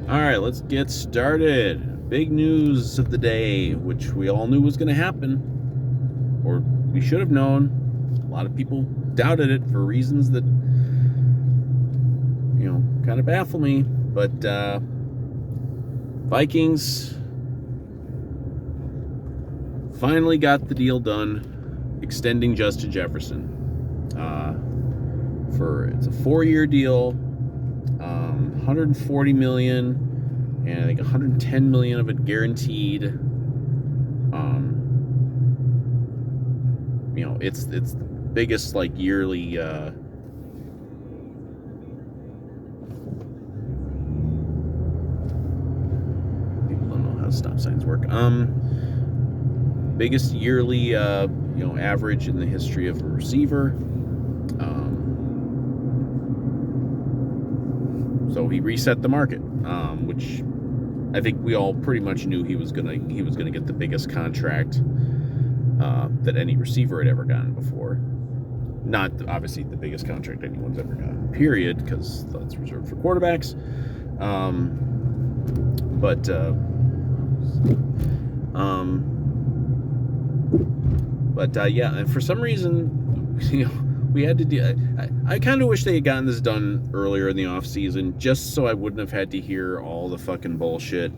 All right, let's get started. Big news of the day, which we all knew was going to happen, or we should have known. A lot of people doubted it for reasons that, kind of baffle me. But Vikings finally got the deal done, extending Justin Jefferson. It's a 4-year deal, 140 million, and I think 110 million of it guaranteed. It's the biggest yearly. People don't know how stop signs work. Biggest yearly average in the history of a receiver. So he reset the market, which I think we all pretty much knew he was gonna get the biggest contract that any receiver had ever gotten before. Not obviously the biggest contract anyone's ever gotten, period, because that's reserved for quarterbacks. Yeah, and for some reason, we had to do. I kind of wish they had gotten this done earlier in the off season, just so I wouldn't have had to hear all the fucking bullshit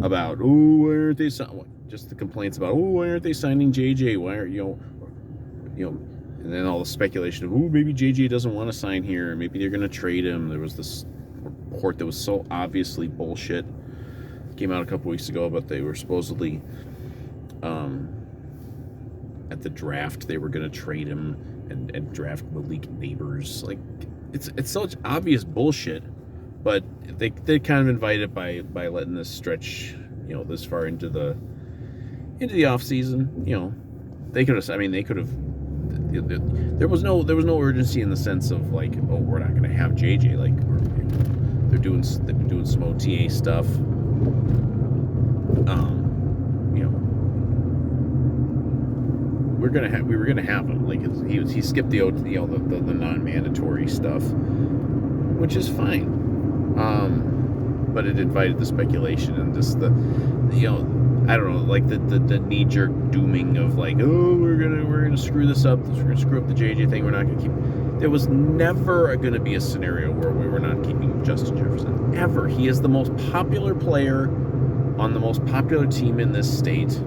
about why aren't they just the complaints about why aren't they signing JJ? Why are and then all the speculation of maybe JJ doesn't want to sign here, maybe they're gonna trade him. There was this report that was so obviously bullshit. Came out a couple weeks ago, but they were supposedly at the draft they were gonna trade him and draft Malik Neighbors. It's such obvious bullshit, but they kind of invite it by letting this stretch this far into the off season. They could have there was no urgency in the sense of we're not going to have JJ. They've been doing some OTA stuff. We were gonna have him. He skipped the non-mandatory stuff, which is fine. But it invited the speculation and just the I don't know, the knee-jerk dooming of we're gonna screw this up. We're gonna screw up the JJ thing. We're not gonna keep. There was never gonna be a scenario where we were not keeping Justin Jefferson ever. He is the most popular player on the most popular team in this state.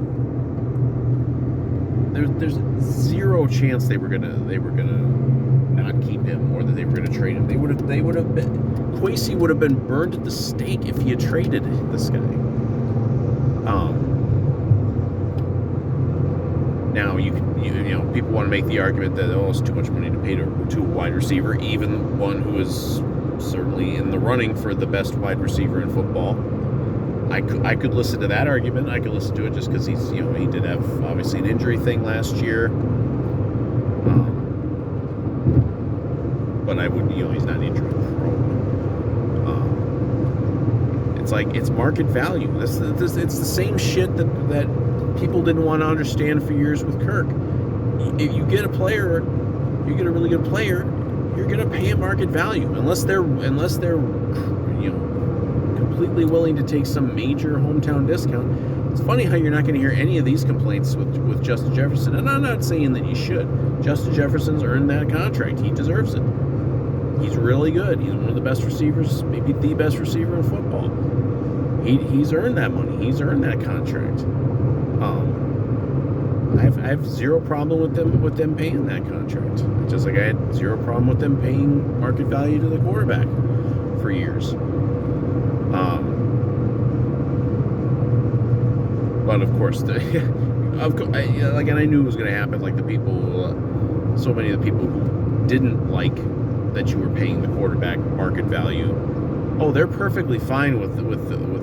There's zero chance they were gonna not keep him, or that they were gonna trade him. Kwesi would have been burned at the stake if he had traded this guy. Now people want to make the argument that it's too much money to pay to a wide receiver, even one who is certainly in the running for the best wide receiver in football. I could listen to that argument. I could listen to it just because he did have obviously an injury thing last year. But I would, he's not injury prone. It's market value. It's the same shit that people didn't want to understand for years with Kirk. If you get a player, you get a really good player, you're gonna pay a market value unless they're completely willing to take some major hometown discount. It's funny how you're not going to hear any of these complaints with Justin Jefferson, and I'm not saying that you should. Justin Jefferson's earned that contract. He deserves it. He's really good. He's one of the best receivers, maybe the best receiver in football. He's earned that money. He's earned that contract. I have zero problem with them paying that contract. Just like I had zero problem with them paying market value to the quarterback for years. But of course, and I knew it was going to happen. So many of the people who didn't like that you were paying the quarterback market value, they're perfectly fine with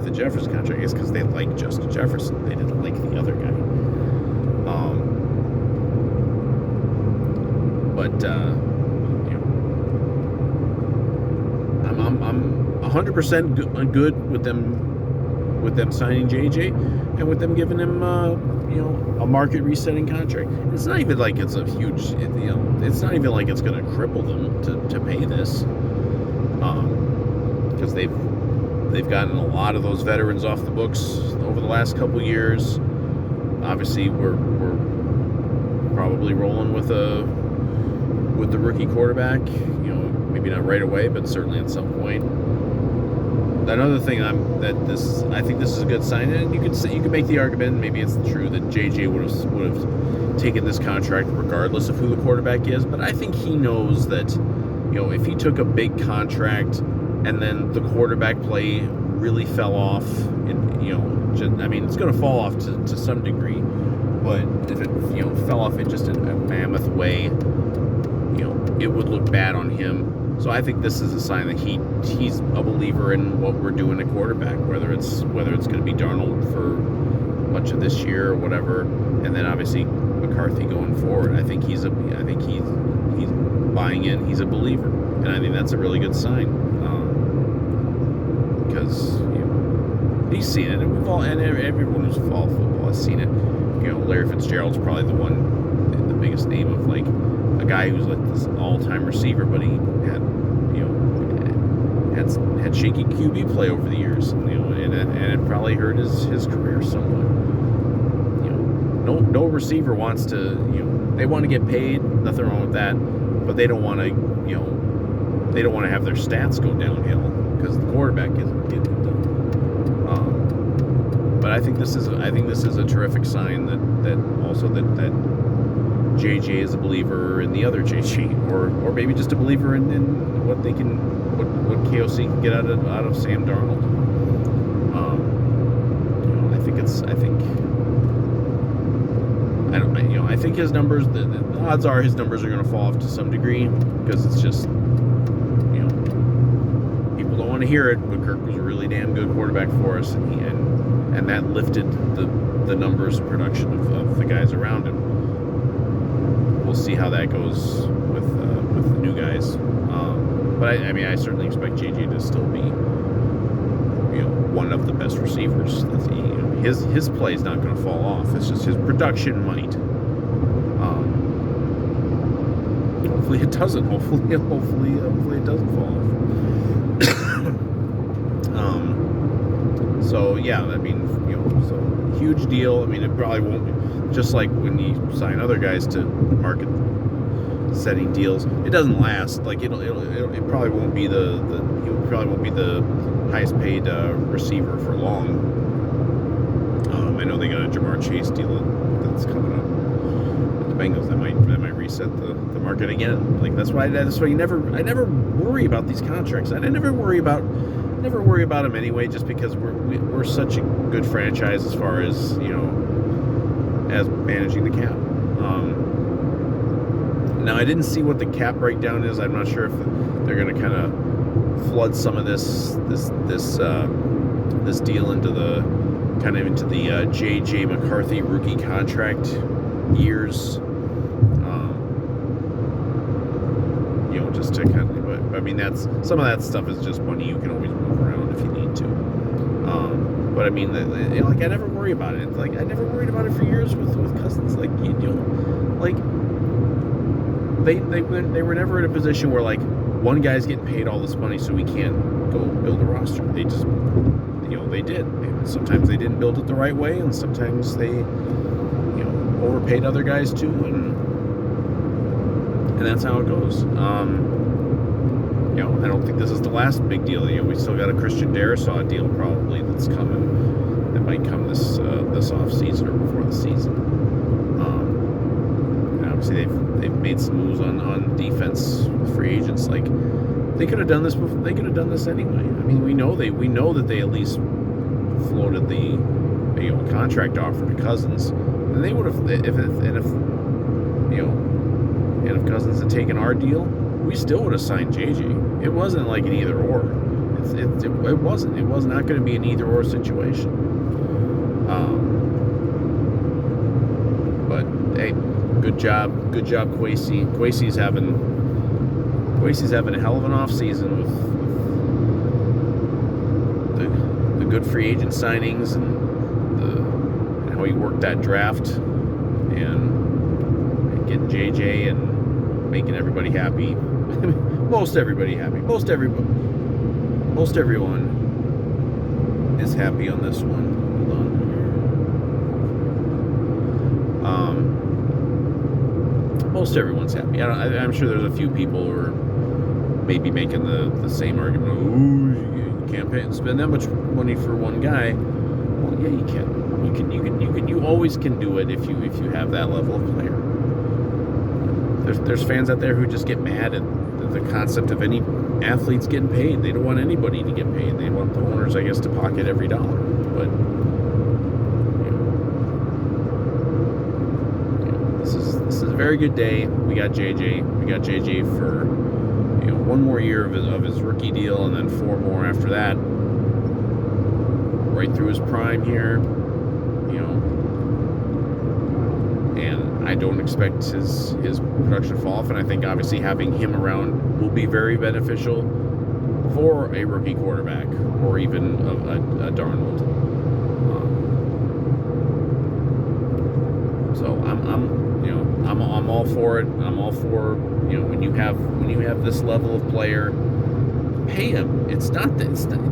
the Jefferson contract. It's because they like Justin Jefferson. They didn't like the other guy. I'm 100% good with them signing JJ and with them giving him a market resetting contract. It's not even like it's a huge, it's not even like it's going to cripple them to pay this, because they've They've gotten a lot of those veterans off the books over the last couple years. Obviously, we're probably rolling with the rookie quarterback. Maybe not right away, but certainly at some point. Another thing I think this is a good sign, and you could make the argument, maybe it's true that JJ would have taken this contract regardless of who the quarterback is, but I think he knows that if he took a big contract and then the quarterback play really fell off, it's going to fall off to some degree, but if it fell off in just a mammoth way, it would look bad on him. So I think this is a sign that he's a believer in what we're doing at quarterback, whether it's going to be Darnold for much of this year or whatever, and then obviously McCarthy going forward. I think he's buying in. He's a believer, and I think that's a really good sign because he's seen it, and everyone who's followed football has seen it. Larry Fitzgerald's probably the biggest name of like a guy who's like this all-time receiver, but he had shaky QB play over the years, and it probably hurt his career somewhat. No receiver wants to, they want to get paid, nothing wrong with that, but they don't want to, they don't want to have their stats go downhill because the quarterback isn't getting it done. But I think this is a terrific sign that JJ is a believer in the other JJ, or maybe just a believer in what KOC can get out of Sam Darnold. I think his numbers. The odds are his numbers are going to fall off to some degree because it's just people don't want to hear it. But Kirk was a really damn good quarterback for us, and that lifted the numbers and production of the guys around him. We'll see how that goes with the new guys. But I certainly expect JJ to still be, one of the best receivers. His play is not going to fall off. It's just his production might. Hopefully it doesn't. Hopefully it doesn't fall off. So yeah, so huge deal. It probably won't. Just like when you sign other guys to market setting deals, it doesn't last. Like it probably won't be he probably won't be the highest paid receiver for long. I know they got a Jamar Chase deal that's coming up with the Bengals that might reset the market again. Like that's why I never worry about these contracts. I never worry about them anyway, just because we're such a good franchise as far as as managing the cap. Now I didn't see what the cap breakdown is. I'm not sure if they're going to kind of flood some of this deal into the JJ McCarthy rookie contract years. Just to kind of, but that's some of that stuff is just money you can always move around if you need to. But I never worry about it. Like I never worried about it for years with Cousins. Like they were never in a position where like one guy's getting paid all this money so we can't go build a roster. They just they did. And sometimes they didn't build it the right way, and sometimes they overpaid other guys too, and that's how it goes. I don't think this is the last big deal. We still got a Christian Darrisaw deal probably that's coming. That might come this off season or before the season. And obviously they've made some moves on defense with free agents. Like they could have done this before. They could have done this anyway. We know that they at least floated the contract offer to Cousins, and they would have if Cousins had taken our deal, we still would have signed JJ. It wasn't like an either or. It wasn't. It was not going to be an either or situation. But hey, good job, Kwesi. Kwesi's having a hell of an off season with the good free agent signings and how he worked that draft and getting JJ and making everybody happy. Most everybody happy. Most everyone is happy on this one. Hold on. Most everyone's happy. I'm sure there's a few people who are maybe making the same argument. Ooh, you can't spend that much money for one guy. Well, yeah, you can. You always can do it if you have that level of player. There's fans out there who just get mad at the concept of any athletes getting paid. They don't want anybody to get paid. They want the owners, I guess, to pocket every dollar. But this is a very good day. We got JJ. We got JJ for one more year of his rookie deal, and then 4 more after that. Right through his prime here. And I don't expect his production to fall off, and I think obviously having him around will be very beneficial for a rookie quarterback or even a Darnold. So I'm all for it. I'm all for when you have this level of player, pay him. It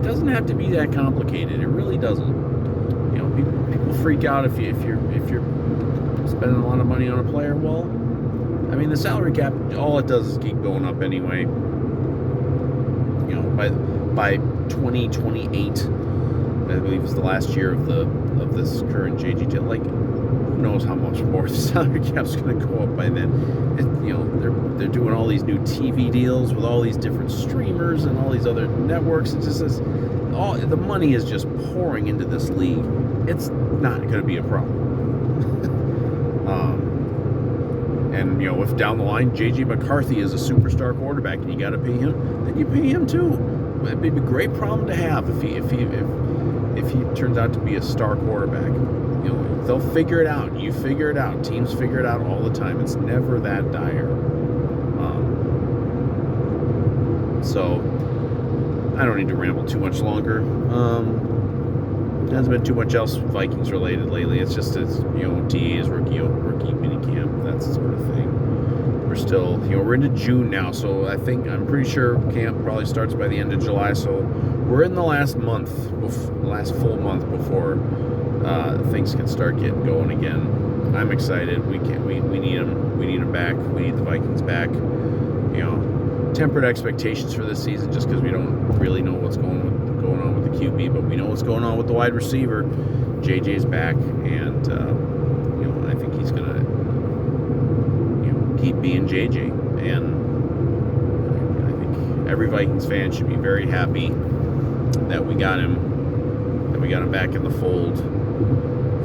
doesn't have to be that complicated. It really doesn't. People freak out if you're spending a lot of money on a player. Well, I mean, the salary cap, all it does is keep going up anyway. By 2028, I believe is the last year of this current JG deal. Like, who knows how much more the salary cap's going to go up by then? They're doing all these new TV deals with all these different streamers and all these other networks. It just says the money is just pouring into this league. It's not going to be a problem. And if down the line JJ McCarthy is a superstar quarterback and you got to pay him, then you pay him too. It'd be a great problem to have if he turns out to be a star quarterback. They'll figure it out. You figure it out. Teams figure it out all the time. It's never that dire. So I don't need to ramble too much longer. There hasn't been too much else Vikings related lately. It's just DA's rookie minicamp, that sort of thing. We're still, we're into June now, so I'm pretty sure camp probably starts by the end of July. So we're in the last full month before things can start getting going again. I'm excited. We need them. We need them back. We need the Vikings back. Tempered expectations for this season, just because we don't really know what's going on with the QB, but we know what's going on with the wide receiver. JJ's back, and I think he's gonna keep being JJ, and I think every Vikings fan should be very happy that we got him back in the fold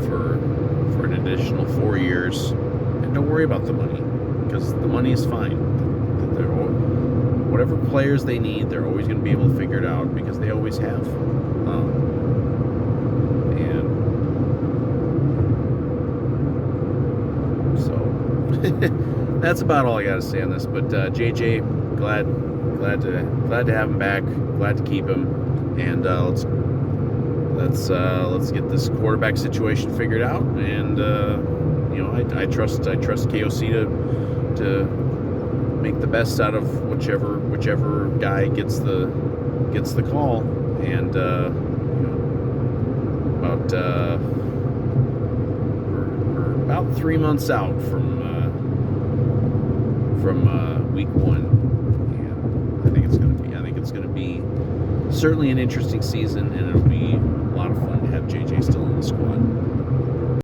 for an additional 4 years, and don't worry about the money, because the money is fine. Whatever players they need, they're always going to be able to figure it out, because they always have. And so that's about all I got to say on this. But JJ, glad to have him back. Glad to keep him. And let's get this quarterback situation figured out. And I trust KOC to make the best out of whichever guy gets the call. And we're about 3 months out from week 1, and I think it's going to be certainly an interesting season, and it'll be a lot of fun to have JJ still in the squad.